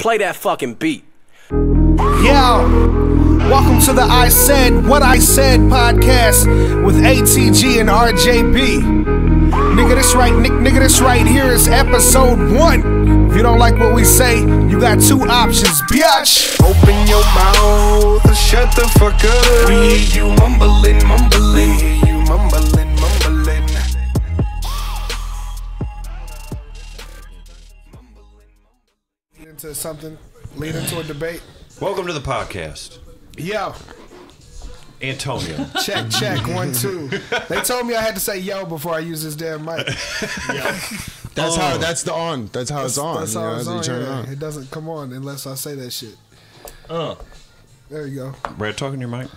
Play that fucking beat. Yo, welcome to the I Said What I Said podcast with ATG and RJB. Nigga, this right here is episode 1. If you don't like what we say, you got 2 options, biatch. Open your mouth and shut the fuck up. We hear you mumbling. Into something, lead into a debate. Welcome to the podcast, Yo, Antonio. check, 1, 2. They told me I had to say yo before I use this damn mic. That's how. That's the on. That's how it's on. That's how it's on. Turn it Yeah. on. It doesn't come on unless I say that shit. There you go. Brad, talking to your mic.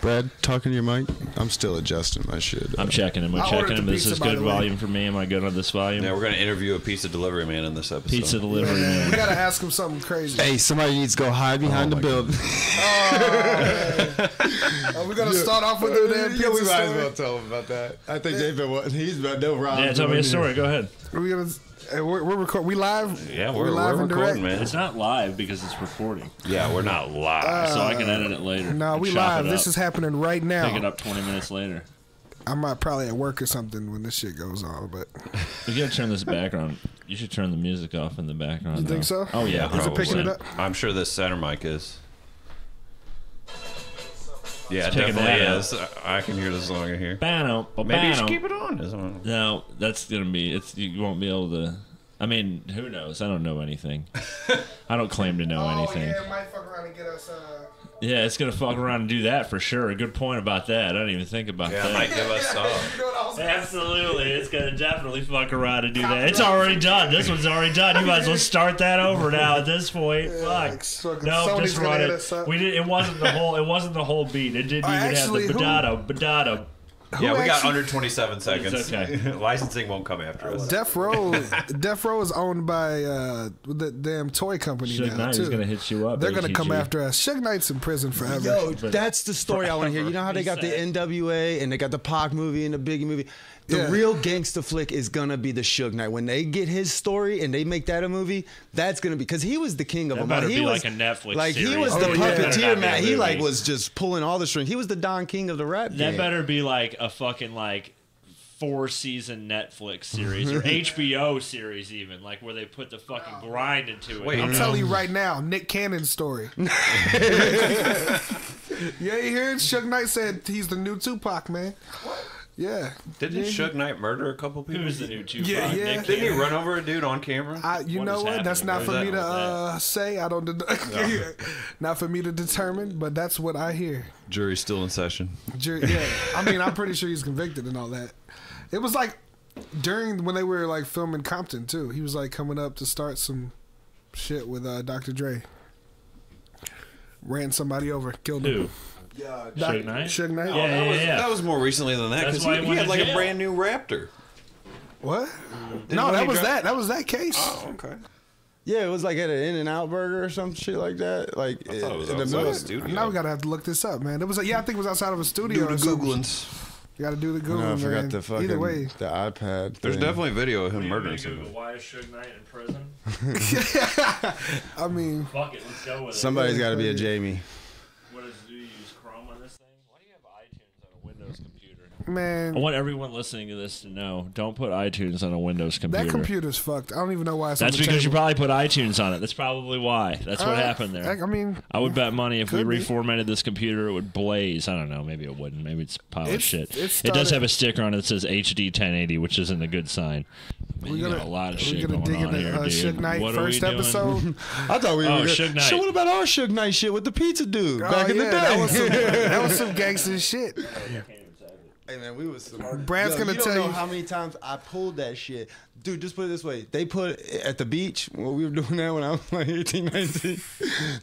Brad, talking to your mic. I'm still adjusting my shit. I'm checking him. I ordered the This pizza, is by good the way. volume for me. Am I good on this volume? Yeah, we're going to interview a pizza delivery man in this episode. Pizza delivery We man. gotta ask him something crazy. Hey, somebody needs to go hide behind the building. Are we gonna start off with the damn pizza Yeah, we might as story? well tell him about that. I think they've been. He's been. No, Rob. Yeah, tell me a story. Go ahead. Are we gonna? We're recording. We live? Yeah, we're live and recording, direct? man. It's not live because it's recording, Yeah, we're not live. so I can edit it later. No, and we chop live. it This up, is happening right now. pick it up 20 minutes later. I might probably at work or something when this shit goes on, but You gotta turn this background. You should turn the music off in the background. You think though. so? Oh yeah, Is it probably. picking it up? I'm sure this center mic is. Yeah, it It's picking definitely that is. I can hear this longer here. Bano, Maybe you should keep it on. It's on. No, that's gonna be. You won't be able to. I mean, who knows? I don't know anything. I don't claim to know anything. it might fuck around and get us. Yeah, it's gonna fuck around and do that for sure. Good point about that. I didn't even think about Yeah, that. it might give us Absolutely, it's gonna definitely fuck around and do that. It's already done. This one's already done. You might as well start that over now at this point. Fuck. fucking No, Sony's just gonna run hit it. us up. We did. It wasn't the whole. It wasn't the whole beat. It didn't even actually, have the badado. Yeah, we got actually- under 27 seconds. It's okay. Licensing won't come after us. Death Row is owned by the damn toy company Suge now Knight too. is gonna hit you up. They're gonna come ATG. after us. Suge Knight's in prison forever. Yo, that's the story I want to hear. You know how they got the NWA and they got the Pac movie and the Biggie movie? The Yeah. real gangsta flick is gonna be the Suge Knight. When they get his story and they make that a movie, that's gonna be because he was the king of That them all. better He be was like a Netflix like he series. was Oh, the yeah. Better not puppeteer be man. a He like movie. was just pulling all the strings. He was the Don King of the rap That game. better be like a fucking 4-season Netflix series or HBO series even, like where they put the fucking grind into it. Wait, I'm telling you right now, Nick Cannon's story. Yeah, you hear it? Suge Knight said he's the new Tupac, man. Yeah. Didn't Yeah. Suge Knight murder a couple people? Who's the new Tupac? Yeah, yeah. Nick Didn't he Cannon? run over a dude on camera? You What know is what? That's not happening? for me Where's to say. I don't. Not for me to determine, but that's what I hear. Jury's still in session. Yeah, I mean, I'm pretty sure he's convicted and all that. It was like during when they were like filming Compton too. He was like coming up to start some shit with Dr. Dre. Ran somebody over, killed Who? him. Suge Knight? Suge Knight. Yeah. That was more recently than that That's because why he he went had to like a jail. brand new Raptor. What? Didn't No, when that he was dropped- that. That was that case. Oh, okay. Yeah, it was like at an In-N-Out burger or some shit like that. Like I thought it was in the outside middle. the studio. Now we gotta have to look this up, man. It was I think it was outside of a studio. Do the or something. Googlins. You gotta do the Googling. No, I man. forgot the fucking Either way, the iPad. There's thing. definitely video of him What are you murdering gonna Google? somebody. Why is Suge Knight in prison? I mean, Fuck it, let's go with it. Somebody's got to be a Jamie. Do you use Chrome on this thing? Why do you have iTunes on a Windows computer? man, I want everyone listening to this to know: don't put iTunes on a Windows computer. that computer's fucked. I don't even know why it's That's on the because you table. probably put iTunes on it. That's probably why. That's what happened there. I mean, I would bet money if we could be. reformatted this computer, it would blaze. I don't know. Maybe it wouldn't. Maybe it's a pile of It's- shit. it It does started- have a sticker on it that says HD 1080, which isn't a good sign. Man, we're you gonna got a lot of we're shit gonna going dig on into here, dude. Suge Knight What are we first doing? episode. I thought we were. Suge Knight. So what about our Suge Knight shit with the pizza dude back Oh, in the yeah, day? that was some gangster shit. Hey man, we was some. Brad's gonna you don't tell know you- how many times I pulled that shit, dude. Just put it this way: they put at the beach when we were doing that when I was like 18, 19.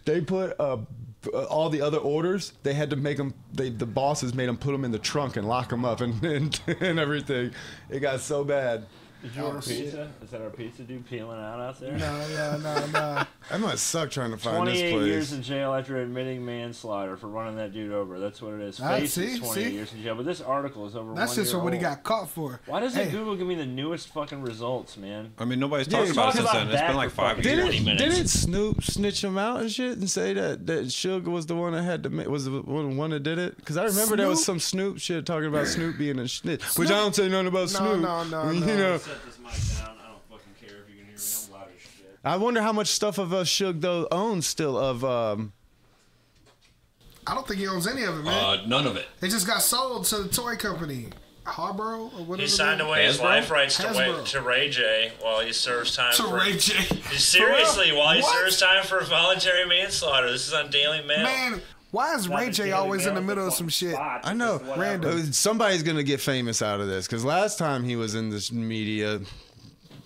They put all the other orders. They had to make them. The bosses made them put them in the trunk and lock them up and everything. It got so bad. Did you order pizza? Is that our pizza dude peeling out there? No. That must suck trying to find this 28 place. years in jail after admitting manslaughter for running that dude over. That's what it is. Faces 28 years in jail. But this article is over. That's 1 just year for what he old. got caught for. Why doesn't Google give me the newest fucking results, man? I mean, nobody's talked about it since then. It's been like 5 years. Didn't Snoop snitch him out and shit and say that Suge was the one that had to was the one that did it? Because I remember there was some Snoop shit talking about Snoop being a snitch, which I don't say nothing about Snoop. No. You know. Set this mic down. I don't fucking care if you can hear me. I'm loud as shit. I wonder how much stuff of Suge though owns still of. I don't think he owns any of it, man. None of it. It just got sold to the toy company, Harborough or whatever. He signed away his life rights to Ray J while he serves time for Ray J. Seriously, while he What? serves time for voluntary manslaughter. This is on Daily Mail. Man, why is Ray J always in the middle of some shit? I know. Random. Somebody's gonna get famous out of this because last time he was in this media,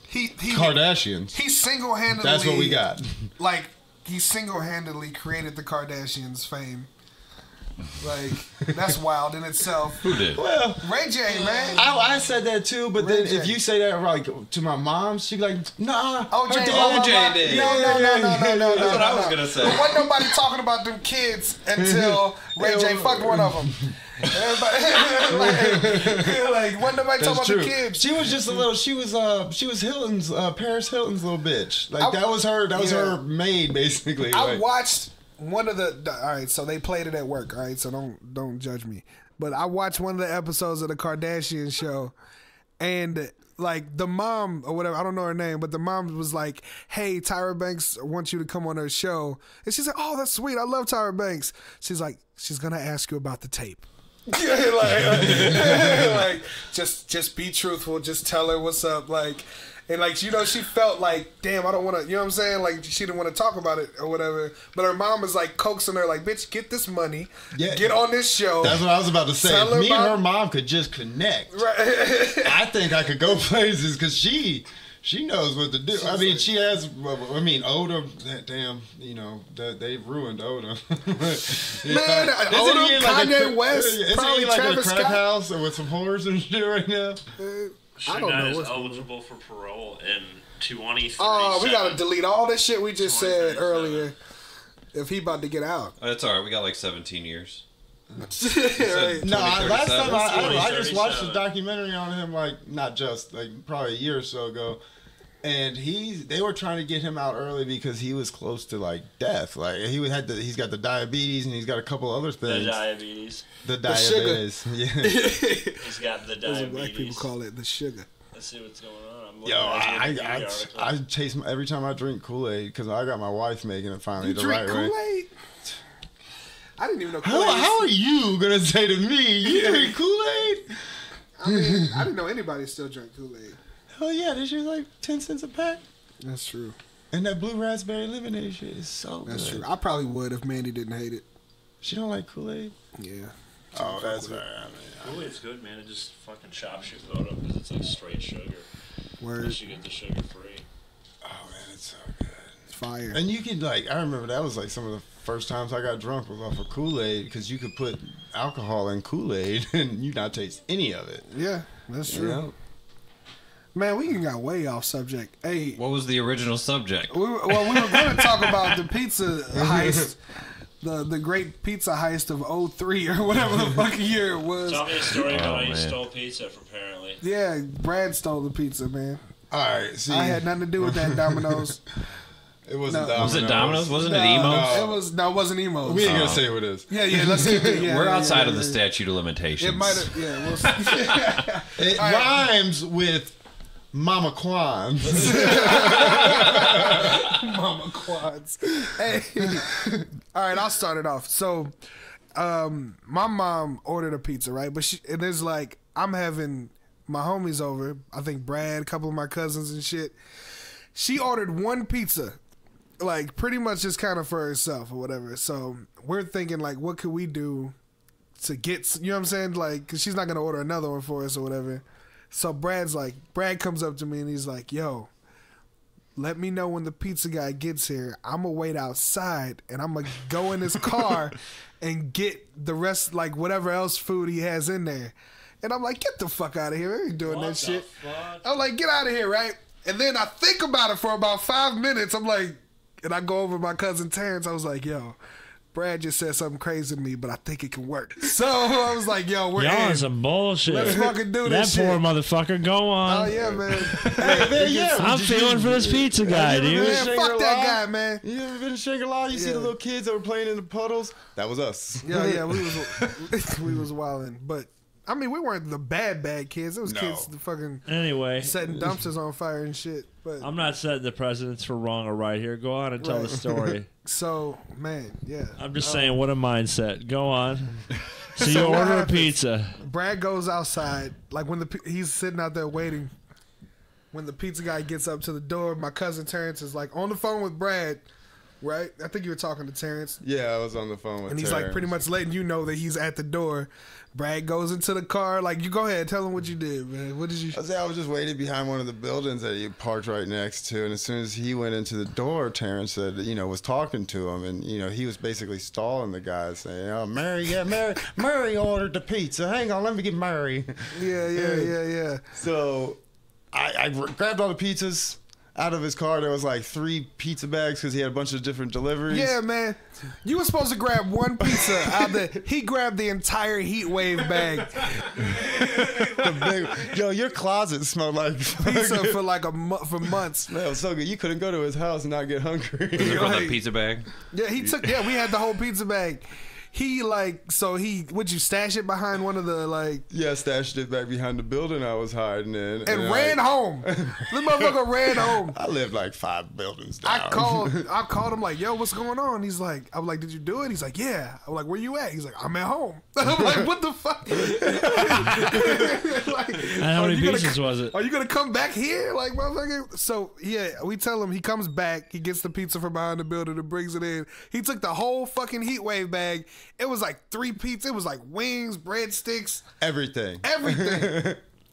He Kardashians. He single-handedly. That's what we got. Like he single-handedly created the Kardashians' fame. Like that's wild in itself. Who did? Well, Ray J, man. I said that too, but Ray then J. if you say that like to my mom, she'd be like, nah. OJ her dad- did. No. That's what I was gonna say. But wasn't nobody talking about them kids until Ray J fucked one of them. Everybody, like wasn't nobody talking about the kids. She was just a little. She was Hilton's Paris Hilton's little bitch. Like that was her. That was her maid basically. I like. watched one of the. All right, so they played it at work. All right, so don't judge me. But I watched one of the episodes of the Kardashian show, and like the mom or whatever, I don't know her name, but the mom was like, "Hey, Tyra Banks wants you to come on her show," and she's like, "Oh, that's sweet. I love Tyra Banks." She's like, "She's gonna ask you about the tape." like just be truthful. Just tell her what's up. Like. And, like, you know, she felt like, damn, I don't want to, you know what I'm saying? Like, she didn't want to talk about it or whatever. But her mom was, like, coaxing her, like, bitch, get this money. Yeah. Get on this show. That's what I was about to say. If me and her mom could just connect. Right. I think I could go places because she knows what to do. I mean, she has, Oda, damn, you know, they've ruined Oda. Man, Oda, Kanye West, probably like Travis a crack Scott. house with some whores and shit right now. I don't know is what's eligible for parole in 2037. Oh, we gotta delete all this shit we just said earlier. If he about to get out, It's all right. We got like 17 years. Right. No, last time I just watched a 2037. documentary on him, like not just like probably a year or so ago, and they were trying to get him out early because he was close to like death. Like he's got the diabetes and he's got a couple other things. The The diabetes. Yeah. He's got the Those diabetes. black people call it the sugar. Let's see what's going on. I'm Yo, article. I chase every time I drink Kool-Aid because I got my wife making it finally You the drink right way. Kool-Aid? I didn't even know Kool-Aid. How are you gonna say to me you drink Kool-Aid? I mean, I didn't know anybody still drank Kool-Aid. Hell yeah, this shit's like 10 cents a pack. That's true. And that blue raspberry lemonade shit is so good. That's true. I probably would if Mandy didn't hate it. She don't like Kool-Aid? Yeah. Oh, that's right. Kool-Aid's good, man. It just fucking chops your throat up because it's like straight sugar. Word. Unless you get the sugar free. Oh man, it's so good. It's fire. And you could like, I remember that was like some of the first times I got drunk was off of Kool-Aid because you could put alcohol in Kool-Aid and you not taste any of it. Yeah, that's true. You know? Man, we got way off subject. Hey, What was the original subject? we were going to talk about the pizza heist, the great pizza heist of 03 or whatever the fucking year it was. Tell me a story about how you man. stole pizza from apparently. Yeah, Brad stole the pizza, man. All right, see. I had nothing to do with that, Domino's. It wasn't No. Domino's. Was it Domino's? Wasn't it No, Emos? it wasn't emo. We ain't gonna say who it is. Yeah, let's keep it. Yeah, We're outside yeah, of the yeah. statute of limitations. It might have. Yeah, we'll see. It rhymes with Mama Kwan's. Mama quads. Hey. All right, I'll start it off. So, my mom ordered a pizza, right? But it is like I'm having my homies over. I think Brad, a couple of my cousins and shit. She ordered one pizza, like pretty much just kind of for herself or whatever. So we're thinking like, what could we do to get? You know what I'm saying? Like, cause she's not gonna order another one for us or whatever. So Brad comes up to me and he's like, yo, let me know when the pizza guy gets here. I'm going to wait outside and I'm going to go in his car and get the rest, like whatever else food he has in there. And I'm like, get the fuck out of here. I ain't doing What that the shit. fuck? I'm like, get out of here, right? And then I think about it for about 5 minutes. I'm like, and I go over to my cousin Terrence. I was like, yo, Brad just said something crazy to me, but I think it can work. So I was like, yo, we're Y'all in. on some bullshit. Let's fucking do that this poor shit. motherfucker. Go on. Oh, yeah, man. I'm feeling for this pizza guy, dude. Man, fuck that guy, man. You ever been to Shangri-La? You see the little kids that were playing in the puddles? That was us. Yeah, we was wilding. But, I mean, we weren't the bad kids. It was kids the fucking Anyway, setting dumpsters on fire and shit. But I'm not setting the precedents for wrong or right here. Go on and tell the story. So, man, yeah. I'm just saying, what a mindset. Go on. So you So what order a happens? pizza. Brad goes outside, like when he's sitting out there waiting. When the pizza guy gets up to the door, my cousin Terrence is like on the phone with Brad, right? I think you were talking to Terrence. Yeah, I was on the phone with And he's Terrence. like pretty much letting you know that he's at the door. Brad goes into the car. Like, you go ahead, tell him what you did, man. What did you? I was just waiting behind one of the buildings that he parked right next to, and as soon as he went into the door, Terrence said, was talking to him, and he was basically stalling the guy, saying, "Oh, Mary ordered the pizza. Hang on, let me get Mary." Yeah. So I grabbed all the pizzas out of his car. There was like 3 pizza bags because he had a bunch of different deliveries. Yeah, man. You were supposed to grab one pizza out there. He grabbed the entire heat wave bag. Yo, your closet smelled like Pizza for like for months. Man, it was so good. You couldn't go to his house and not get hungry. Is it from the pizza bag? Yeah, we had the whole pizza bag. Would you stash it behind one of the Yeah, stashed it back behind the building I was hiding in. and ran home. This motherfucker ran home. I lived like 5 buildings down. I called him like, yo, what's going on? He's like, I'm like, did you do it? He's like, yeah. I'm like, where you at? He's like, I'm at home. I'm like, what the fuck? And how many pizzas was it? Are you gonna come back here? Like, motherfucker. So yeah, we tell him he comes back, he gets the pizza from behind the building and brings it in. He took the whole fucking heat wave bag. It was like 3 pizzas. It was like wings, breadsticks, Everything.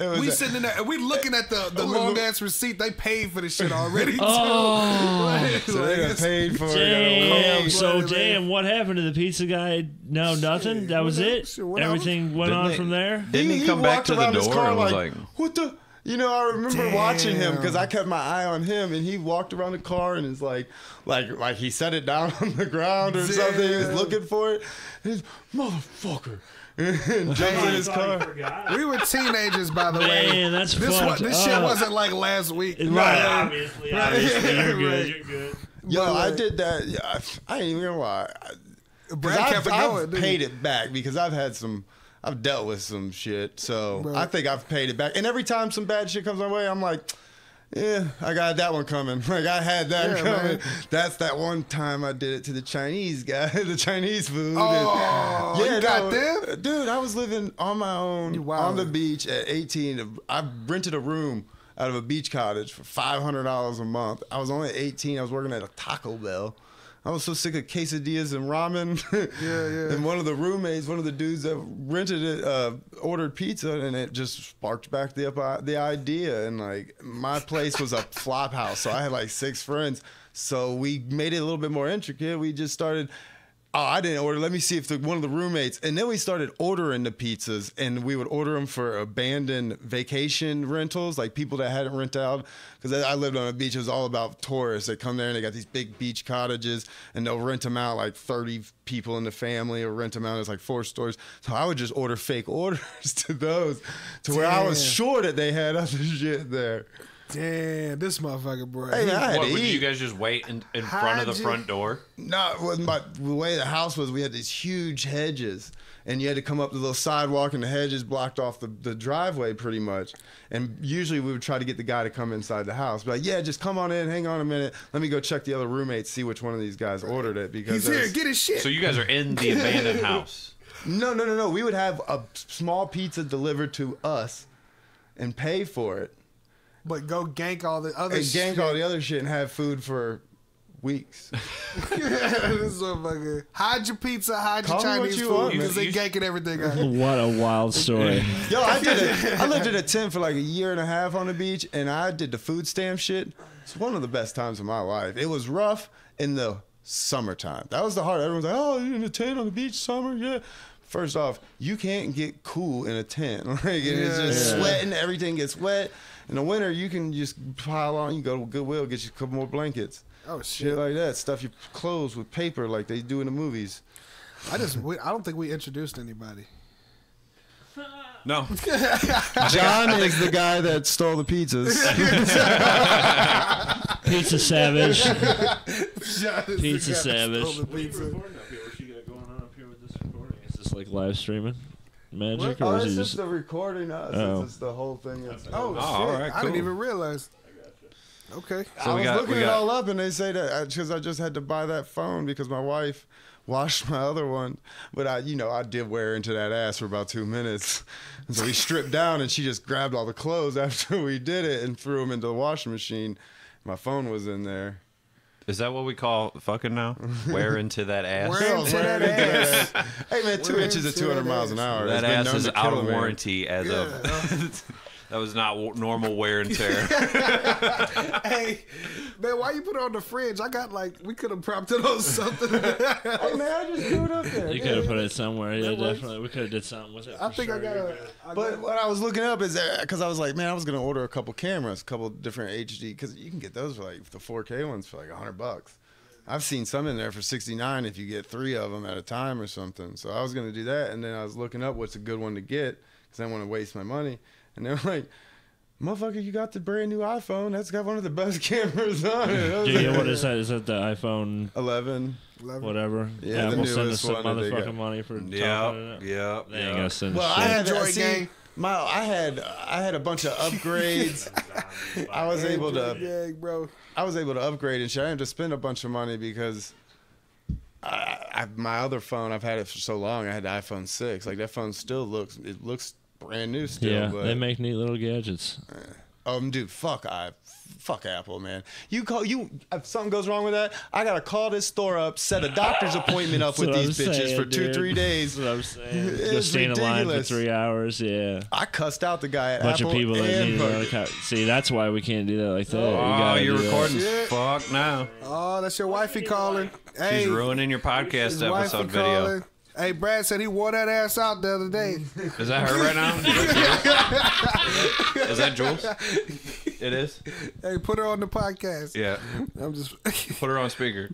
We sitting in there and we looking at the long ass receipt. They paid for this shit already. Oh. So they got paid for it. Damn. So Cold-blooded, damn, what happened to the pizza guy? No, nothing. That was it. Shit, whatever. Everything went Didn't on they- from there. Didn't he come back walked to the around his door car and was like, what the? I remember watching him because Damn. I kept my eye on him, and he walked around the car and is like he set it down on the ground or something. He was Damn. looking for it. He's motherfucker. And jumps in his car. We were teenagers, by the way. Man, that's This fucked shit up. wasn't like last week. Right. Obviously, you're Right. good. You're good. Yo, But, I did that. Yeah, I ain't even gonna lie. Brad kept it going. I've didn't paid he? it back because I've dealt with some shit. So Right. I think I've paid it back. And every time some bad shit comes my way, I'm like, yeah, I got that one coming. Like I had that Yeah, coming. man. That's that one time I did it to the Chinese guy, the Chinese food. Oh, you got them? Dude, I was living on my own You wildin'. on the beach at 18. I rented a room out of a beach cottage for $500 a month. I was only 18. I was working at a Taco Bell. I was so sick of quesadillas and ramen. Yeah. And one of the roommates, one of the dudes that rented it, ordered pizza, and it just sparked back the idea. And like my place was a flop house, so I had like 6 friends. So we made it a little bit more intricate. We just started. Oh, I didn't order. Let me see if one of the roommates. And then we started ordering the pizzas, and we would order them for abandoned vacation rentals, like people that hadn't rented out. Because I lived on a beach. It was all about tourists. They come there and they got these big beach cottages, and they'll rent them out like 30 people in the family, or rent them out as like 4 stories. So I would just order fake orders to those, to where I was Damn. sure that they had other shit there. Damn, this motherfucker, bro. Hey, man, I had what, to would eat. you guys just wait in front of the How'd you- front door? No, the way the house was, we had these huge hedges, and you had to come up the little sidewalk, and the hedges blocked off the driveway pretty much. And usually we would try to get the guy to come inside the house. But like, yeah, just come on in, hang on a minute. Let me go check the other roommates, see which one of these guys ordered it. Because He's here, get his shit. So you guys are in the abandoned house. No. We would have a small pizza delivered to us and pay for it. But go gank all the other And shit. gank all the other shit and have food for weeks. This motherfucker. Hide your pizza, hide your Call me what Chinese you food, want, because they man. ganking everything out. What a wild story. Yo, I lived in a tent for like a year and a half on the beach, and I did the food stamp shit. It's one of the best times of my life. It was rough in the summertime. That was the hard. Everyone's like, "Oh, you're in a tent on the beach, summer, yeah." First off, you can't get cool in a tent. Like, and it's just sweating. Everything gets wet. In the winter, you can just pile on. You go to Goodwill, get you a couple more blankets. Oh Shit like that. Stuff your clothes with paper like they do in the movies. I don't think we introduced anybody. No. John is the guy that stole the pizzas. Pizza Savage. Pizza Savage. The pizza. What you got going on up here with this recording? Is this like live streaming magic, Oh, or is it's it just just? the recording. It's the whole thing. Oh, shit. all right, I didn't cool. even realize. Okay. So I we was got- looking we it got- all up, and they say that because I just had to buy that phone because my wife washed my other one, but I did wear into that ass for about 2 minutes. And so we stripped down, and she just grabbed all the clothes after we did it and threw them into the washing machine. My phone was in there. Is that what we call fucking now? Wear into that ass? Wear into that ass. Hey man, 2 inches at 200 miles an hour. That has been ass known is to out kill of a man. warranty as of. That was not normal wear and tear. Hey, man, why you put it on the fridge? I got we could have propped it on something. Hey man, I just threw it up there. You could have put it somewhere. Yeah, That works. definitely. We could have did something with it. I for think I sure. got You're a. good. But what I was looking up is because I was like, man, I was gonna order a couple cameras, a couple different HD, because you can get those for like the 4K ones for like $100. I've seen some in there for 69 if you get 3 of them at a time or something. So I was gonna do that, and then I was looking up what's a good one to get because I don't want to waste my money. And they're like, motherfucker, you got the brand new iPhone. That's got one of the best cameras on it. I was Yeah, like, what is that? Is that the iPhone 11. whatever? Yeah, the Apple send us newest some one that they got. motherfucking money for talking Yeah, it. yeah. They ain't gonna send us Well, shit. I had Android see, gang. I had a bunch of upgrades. I was able to. Yeah, bro. I was able to upgrade and shit. I didn't have to spend a bunch of money because my other phone, I've had it for so long. I had the iPhone 6. Like that phone still looks brand new still. Yeah, but, they make neat little gadgets. dude, fuck Apple, man. If something goes wrong with that, I gotta call this store up, set a doctor's appointment up with That's these what I'm bitches saying, for 2-3 dude. days. That's what I'm saying. Go It's stay in a line for ridiculous. 3 hours. Yeah. I cussed out the guy at Bunch Apple of people that and need fucking- to see. That's why we can't do that like that. Oh, you're do that. recording? Shit. Fuck now. Oh, that's your wifey calling. Hey, She's ruining your podcast his wifey episode video. calling. Hey, Brad said he wore that ass out the other day. Is that her right now? Is that Jules? It is? Hey, put her on the podcast. Yeah. I'm just. Put her on speaker.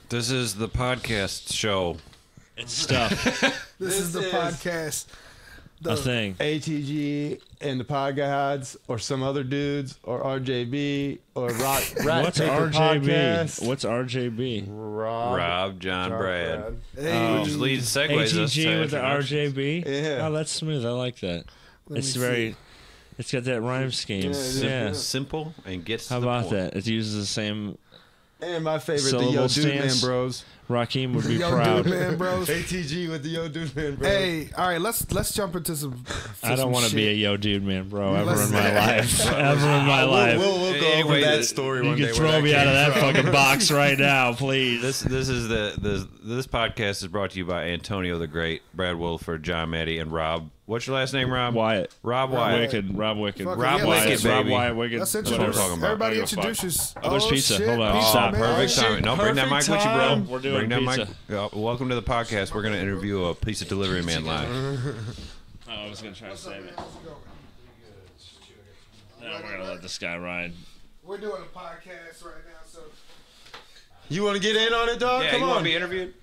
This is the podcast show. It's stuff. This is the podcast. A thing. ATG and the Pod Gods, or some other dudes, or RJB, or Rat What's Paper RJB? Podcast. What's RJB? Rob, John, Brad. Hey, Which leads segues us to ATG with the introductions. RJB. Yeah. Oh, that's smooth. I like that. It's me very. It's got that rhyme scheme. Yeah. Simple and gets to How the about point. that? It uses the same. And my favorite, the Syllable Yo Dude Man stance. Bros. Raheem would be Yo, proud. dude, man, bros. ATG with the Yo Dude Man Bros. Hey, all right, let's jump into some. I don't want to be a yo dude man, bro. Ever Let's- in my life. Ever in my life. We'll go over Anyway, that story You one day. can where throw me out of that came from. fucking box right now, please. This is this podcast is brought to you by Antonio the Great, Brad Williford, Jon Maddy, and Rob. What's your last name, Rob? Wyatt. Rob Wyatt. Wicked. Rob Wicked. Fuck it, Rob yeah, Wicked, let's- baby. Rob Wyatt Wicked. Let's That's what I'm introduce. talking about. Everybody I don't give a fuck. introduces. Oh, there's pizza. Shit, Hold on. pizza, Stop. man. Perfect timing. No, bring that mic Perfect with you, bro. time. We're doing bring that pizza. mic. Welcome to the podcast. We're going to interview a pizza delivery man live. Oh, I was going to try to save it. No, we're going to let this guy ride. We're doing a podcast right now, so You want to get in on it, dog? Yeah, Come you want on. to be interviewed?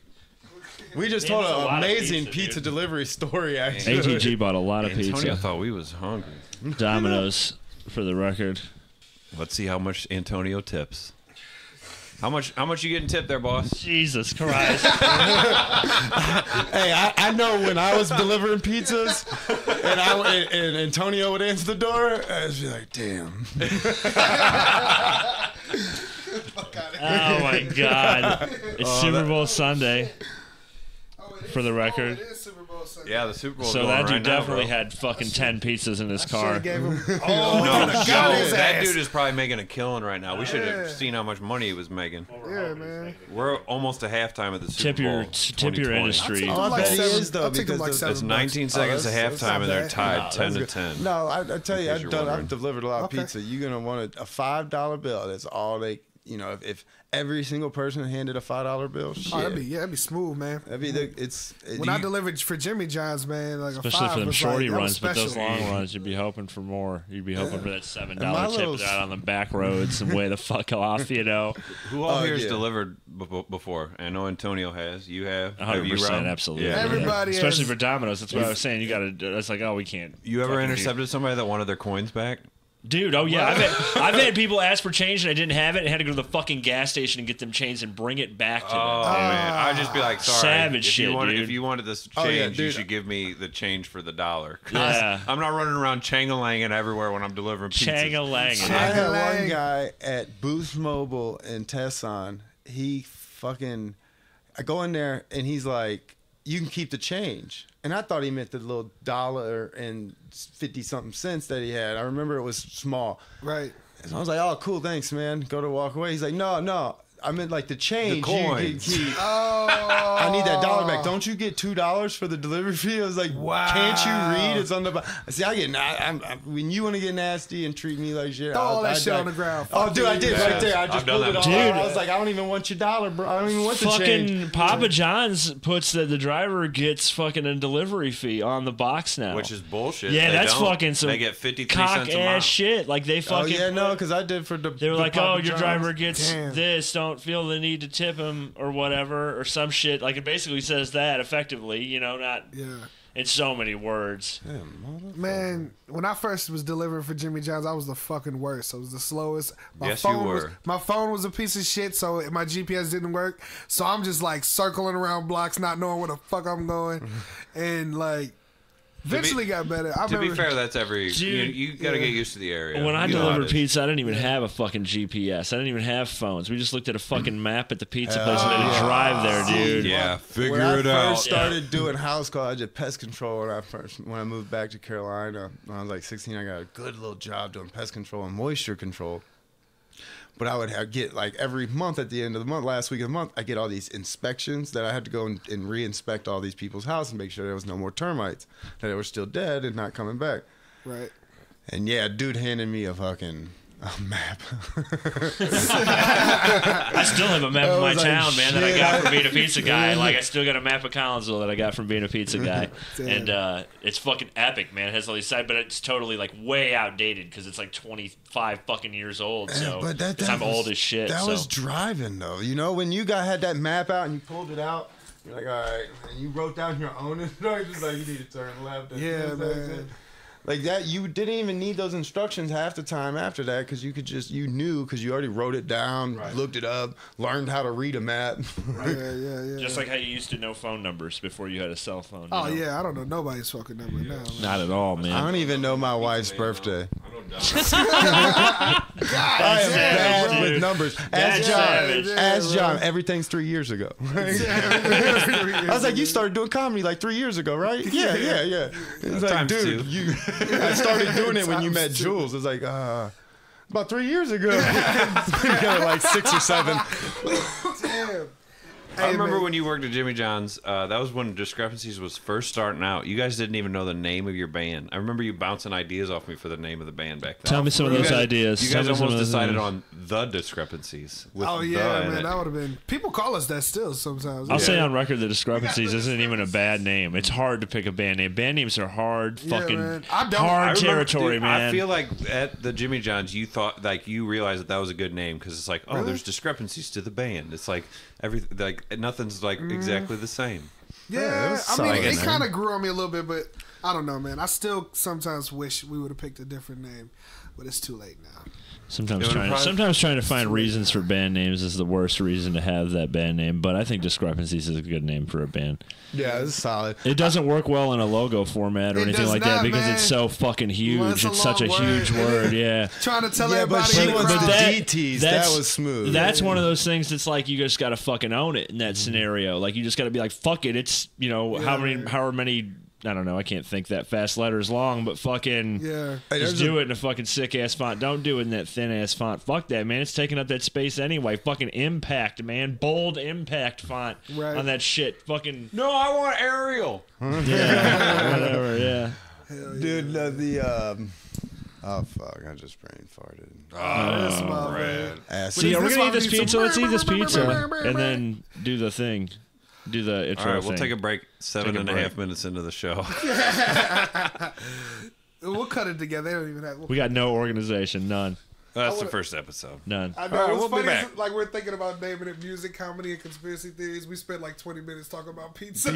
We just Man, told that's a an lot of amazing pizza, pizza dude. delivery story, actually. ATG bought a lot of Antonio pizza. thought we was hungry. Domino's, for the record. Let's see how much Antonio tips. How much you getting tipped there, boss? Jesus Christ. Hey, I know when I was delivering pizzas and Antonio would answer the door, I'd just be like, damn. Oh, my God. It's Super Bowl Sunday, for the record. Oh, it is Super Bowl Sunday. Yeah, the Super Bowl. So that dude definitely had fucking 10 pizzas in his car. Should've gave him. No, got Joe, his that ass. dude is probably making a killing right now. We should Yeah. have seen how much money he was making. Yeah, man. We're almost to halftime of the Super Tip your Bowl. tip your 2020. industry. Oh, I Like bet he seven- is, though, I'll take him because like it's 7 It's 19 seconds to that's halftime, and they're not tied bad. 10 to That's 10. No, I tell you, In case you're wondering. I've delivered a lot of Okay. pizza. You're gonna want a $5 bill. That's all they you know, if every single person handed a $5 bill, shit. Oh, that'd be smooth, man. That'd be when I delivered for Jimmy John's, man, like especially a 5 for them was shorty like, runs, but those special. long runs, you'd be hoping for more. You'd be hoping for that $7 little- tip out on the back roads and way the fuck off, you know. Who all here has delivered before? I know Antonio has. You have. 100%, absolutely. Yeah. Everybody especially has- for Domino's. That's what I was saying. You got to. It's like, oh, we can't. You ever fucking do- intercepted somebody that wanted their coins back? Dude, oh yeah, I've had people ask for change and I didn't have it and had to go to the fucking gas station and get them change and bring it back to them. Oh man, I'd just be like, sorry. Savage if shit, you wanted, dude. If you wanted this change, yeah, you dude. should give me the change for the $1. Yeah. I'm not running around chang-a-langing everywhere when I'm delivering pizzas. Chang-a-lang. I had Chang-a-lang. one guy at Boost Mobile in Tesson. He fucking, I go in there and he's like, you can keep the change. And I thought he meant the little $1.50 cents that he had. I remember it was small. Right. So I was like, oh, cool, thanks, man. Go to walk away. He's like, no. I meant like the change. The you coins. can keep. Oh. I need that $1 back. Don't you get $2 for the delivery fee? I was like, Wow. can't you read? It's on the. See, I get. When you want to get nasty and treat me like shit, Throw all that I shit on the ground. Oh, Fuck dude, I you. did right there. I just I've done pulled it that all before. out. I was like, I don't even want your $1, bro. I don't even want the change. Fucking Papa John's puts that the driver gets fucking a delivery fee on the box now. Which is bullshit. yeah, They that's don't. fucking some They get 53 cock cents a mile. ass shit. Like they Oh fucking. yeah, no, because I did for the. They were the like, Papa "Oh, your John's. driver gets Damn. this. Don't feel the need to tip him or whatever or some shit." Like it basically says that effectively, you know, not Yeah. in so many words. Man, when I first was delivering for Jimmy John's, I was the fucking worst. I was the slowest. Yes, you were. My phone was a piece of shit, so my GPS didn't work. So I'm just like circling around blocks, not knowing where the fuck I'm going, and like eventually got better. To be fair, that's every. Dude, you got to get used to the area. When I You know how delivered it is. pizza, I didn't even have a fucking GPS. I didn't even have phones. We just looked at a fucking map at the pizza place and made a drive there, dude. Yeah, figure When I it out. first started doing house calls, I did pest control when I moved back to Carolina. When I was like 16, I got a good little job doing pest control and moisture control. But I would get like every month at the end of the month, last week of the month, I get all these inspections that I had to go and re-inspect all these people's house and make sure there was no more termites, that they were still dead and not coming back. right. And yeah, dude handed me a fucking map. I still have a map of my was like, town, man, that I shit. got from being a pizza guy. Like, I still got a map of Collinsville that I got from being a pizza guy. Damn. And it's fucking epic, man. It has all these sides, but it's totally, like, way outdated because it's, like, 25 fucking years old. So, But that 'cause I'm was- old as shit. That so. was driving though. You know, when you had that map out and you pulled it out, you're like, all right, and you wrote down your own instructions, like you need to turn left. And Yeah, this, man. Like that, you didn't even need those instructions half the time after that because you knew because you already wrote it down, looked it up, learned how to read a map. Yeah. Just like how you used to know phone numbers before you had a cell phone. Oh you know? yeah, I don't know nobody's fucking number now. Man. Not at all, man. I don't even know my wife's birthday. God, I am bad dude. with numbers. That's savage. Ask John. Everything's 3 years ago. I was like, you started doing comedy like 3 years ago, right? Yeah. It's like, Times dude, two. I started doing it when you met Jules. It's like, about 3 years ago. Got like 6 or 7. Damn. I remember man. when you worked at Jimmy John's. That was when Discrepancies was first starting out. You guys didn't even know the name of your band. I remember you bouncing ideas off me for the name of the band back then. Tell me some of You those guys- ideas. You Tell guys me some almost of those decided names. on the Discrepancies. With Oh the yeah, in man, it. that would have been. People call us that still sometimes. I'll say on record, the Discrepancies isn't even a bad name. It's hard to pick a band name. Band names are hard, fucking man. I don't- hard I remember- territory, dude, man. I feel like at the Jimmy John's, you thought like you realized that was a good name because it's like, oh, there's discrepancies to the band. It's like nothing's like exactly the same. Yeah, was I mean, solid, it man. kind of grew on me a little bit, but I don't know, man. I still sometimes wish we would have picked a different name, but it's too late now. Sometimes It would probably- trying to find reasons for band names is the worst reason to have that band name. But I think Discrepancies is a good name for a band. Yeah, it's solid. It doesn't work well in a logo format or It anything does like not, that because man. it's so fucking huge. Well, it's a it's such a long huge word. word. Yeah. Trying to tell Yeah, but everybody. she in the wants crowd. the that- DTs. that's- That was smooth. That's one of those things that's like you just got to fucking own it in that scenario. Like you just got to be like, fuck it. It's however many. I don't know. I can't think that fast letters long, but fucking Yeah. just do it in a fucking sick ass font. Don't do it in that thin ass font. Fuck that, man. It's taking up that space anyway. Fucking impact, man. Bold impact font Right. on that shit. Fucking No, I want Arial. yeah, whatever. Yeah. Dude, Oh fuck! I just brain farted. This motherfucker. Ass. See, we're gonna eat this pizza. Let's eat this pizza, brr, and then do the thing. Do the intro. All right, we'll thing. take a break. Seven and a half minutes into the show. We'll cut it together. They don't even have. We got no organization, none, That's the first episode. none. I know. All right, What's we'll be funny back. is, like, we're thinking about naming it music, comedy, and conspiracy theories. We spent like 20 minutes talking about pizza.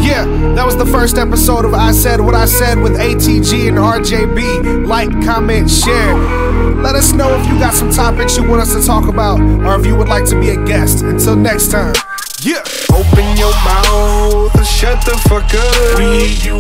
Yeah, that was the first episode of I Said What I Said with ATG and RJB. Like, comment, share. Let us know if you got some topics you want us to talk about, or if you would like to be a guest. Until next time. Yeah. Open your mouth and shut the fuck up. We eat you